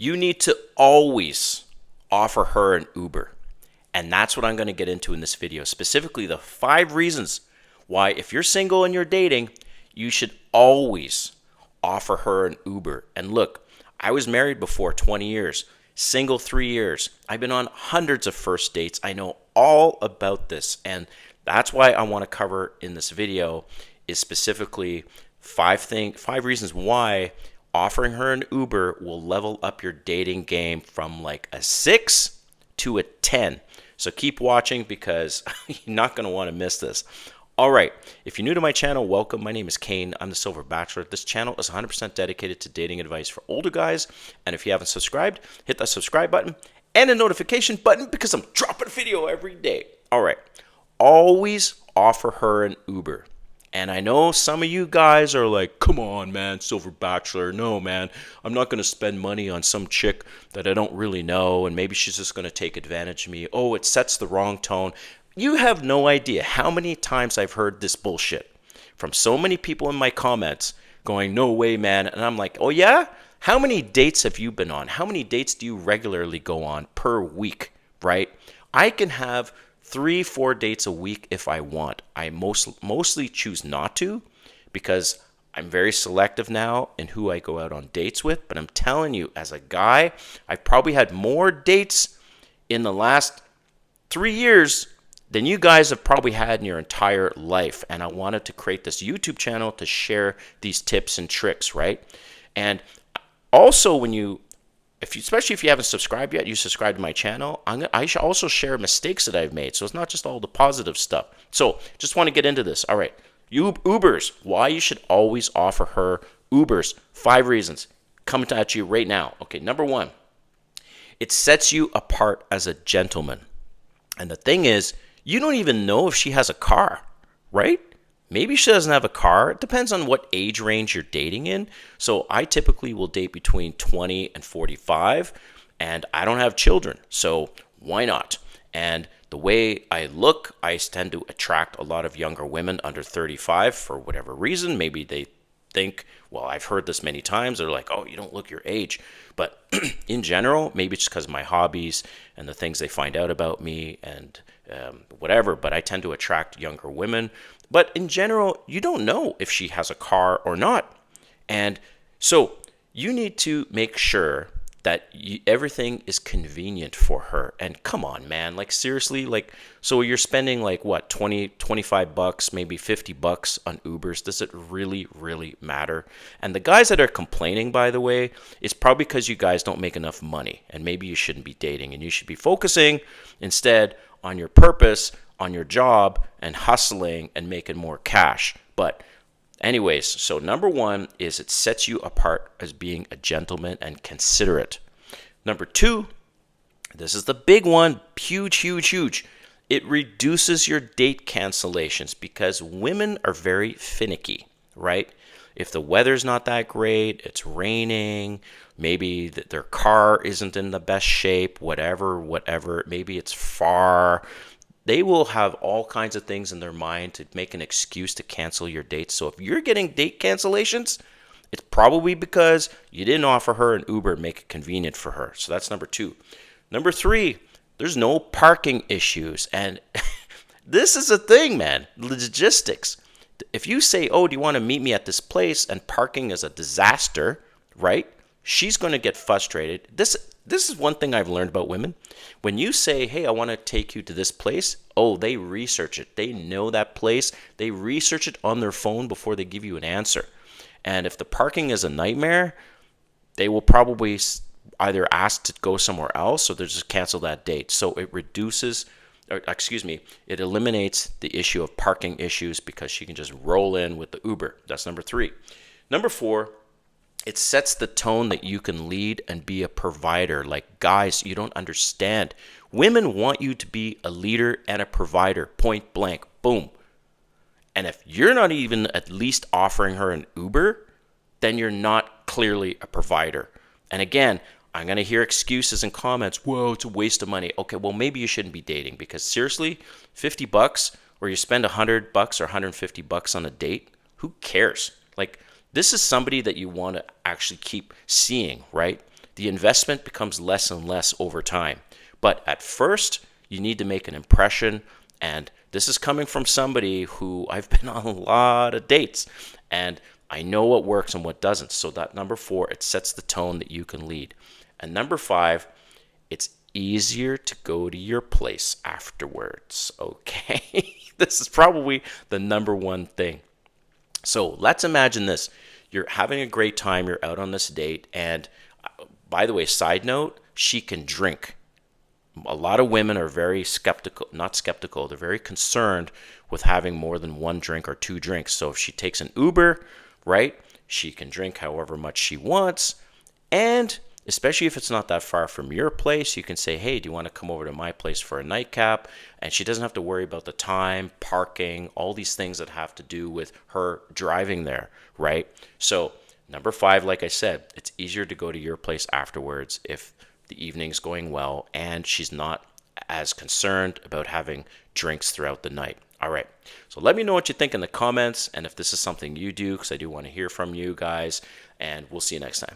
you need to always offer her an Uber. And that's what I'm going to get into in this video, specifically the 5 reasons why, if you're single and you're dating, you should always offer her an Uber. And look, I was married before 20 years, single 3 years. I've been on hundreds of first dates. I know all about this. And that's why I want to cover in this video is specifically 5 reasons why offering her an Uber will level up your dating game from like a 6 to a 10. So keep watching because you're not going to want to miss this. All right, if you're new to my channel, welcome. My name is Kane. I'm the Silver Bachelor. This channel is 100% dedicated to dating advice for older guys. And if you haven't subscribed, hit that subscribe button and the notification button because I'm dropping a video every day. All right, always offer her an Uber. And I know some of you guys are like, come on, man, Silver Bachelor. No, man, I'm not going to spend money on some chick that I don't really know, and maybe she's just going to take advantage of me. Oh, it sets the wrong tone. You have no idea how many times I've heard this bullshit from so many people in my comments going, no way, man. And I'm like, oh, yeah? How many dates have you been on? How many dates do you regularly go on per week, right? I can have 3-4 dates a week if I want. I mostly choose not to because I'm very selective now in who I go out on dates with. But I'm telling you, as a guy, I've probably had more dates in the last 3 years than you guys have probably had in your entire life. And I wanted to create this YouTube channel to share these tips and tricks, right? And also especially if you haven't subscribed yet, you subscribe to my channel, I should also share mistakes that I've made. So it's not just all the positive stuff. So just want to get into this. All right. Ubers, why you should always offer her Ubers. 5 reasons coming at you right now. Okay. Number 1, it sets you apart as a gentleman. And the thing is, you don't even know if she has a car, right? Maybe she doesn't have a car. It depends on what age range you're dating in. So I typically will date between 20 and 45, and I don't have children. So why not? And the way I look, I tend to attract a lot of younger women under 35 for whatever reason. Maybe they think, well, I've heard this many times. They're like, oh, you don't look your age. But in general, maybe it's because of my hobbies and the things they find out about me and whatever. But I tend to attract younger women. But in general, you don't know if she has a car or not. And so you need to make sure that everything is convenient for her. And come on, man, like seriously, like, so you're spending like what, 20, 25 bucks, maybe 50 bucks on Ubers. Does it really, really matter? And the guys that are complaining, by the way, it's probably because you guys don't make enough money and maybe you shouldn't be dating and you should be focusing instead on your purpose, on your job and hustling and making more cash. But anyways, so number 1 is it sets you apart as being a gentleman and considerate. Number 2, this is the big one, huge, huge, huge. It reduces your date cancellations because women are very finicky, right? If the weather's not that great, it's raining, maybe their car isn't in the best shape, whatever, maybe it's far. They will have all kinds of things in their mind to make an excuse to cancel your dates. So if you're getting date cancellations, it's probably because you didn't offer her an Uber and make it convenient for her. So that's number 2. Number 3, there's no parking issues. And this is a thing, man. Logistics. If you say, oh, do you want to meet me at this place? And parking is a disaster, right? She's going to get frustrated. This is one thing I've learned about women. When you say, hey, I want to take you to this place, oh, they research it. They know that place. They research it on their phone before they give you an answer. And if the parking is a nightmare, they will probably either ask to go somewhere else or they'll just cancel that date. So it it eliminates the issue of parking issues because she can just roll in with the Uber. That's number 3. Number 4, it sets the tone that you can lead and be a provider. Like, guys, you don't understand. Women want you to be a leader and a provider, point blank, boom. And if you're not even at least offering her an Uber, then you're not clearly a provider. And again, I'm going to hear excuses and comments. Whoa, it's a waste of money. Okay, well, maybe you shouldn't be dating because seriously, 50 bucks or you spend 100 bucks or 150 bucks on a date, who cares? Like, this is somebody that you want to actually keep seeing, right? the investment becomes less and less over time. But at first, you need to make an impression. And this is coming from somebody who I've been on a lot of dates, and I know what works and what doesn't. So that number 4, it sets the tone that you can lead. And number 5, it's easier to go to your place afterwards. Okay. This is probably the number 1 thing. So let's imagine this. You're having a great time. You're out on this date. And by the way, side note, she can drink. A lot of women are very skeptical, not skeptical, they're very concerned with having more than 1 drink or 2 drinks. So if she takes an Uber, right, she can drink however much she wants. And especially if it's not that far from your place, you can say, hey, do you want to come over to my place for a nightcap? And she doesn't have to worry about the time, parking, all these things that have to do with her driving there, right? So number 5, like I said, it's easier to go to your place afterwards if the evening's going well and she's not as concerned about having drinks throughout the night. All right. So let me know what you think in the comments and if this is something you do, because I do want to hear from you guys, and we'll see you next time.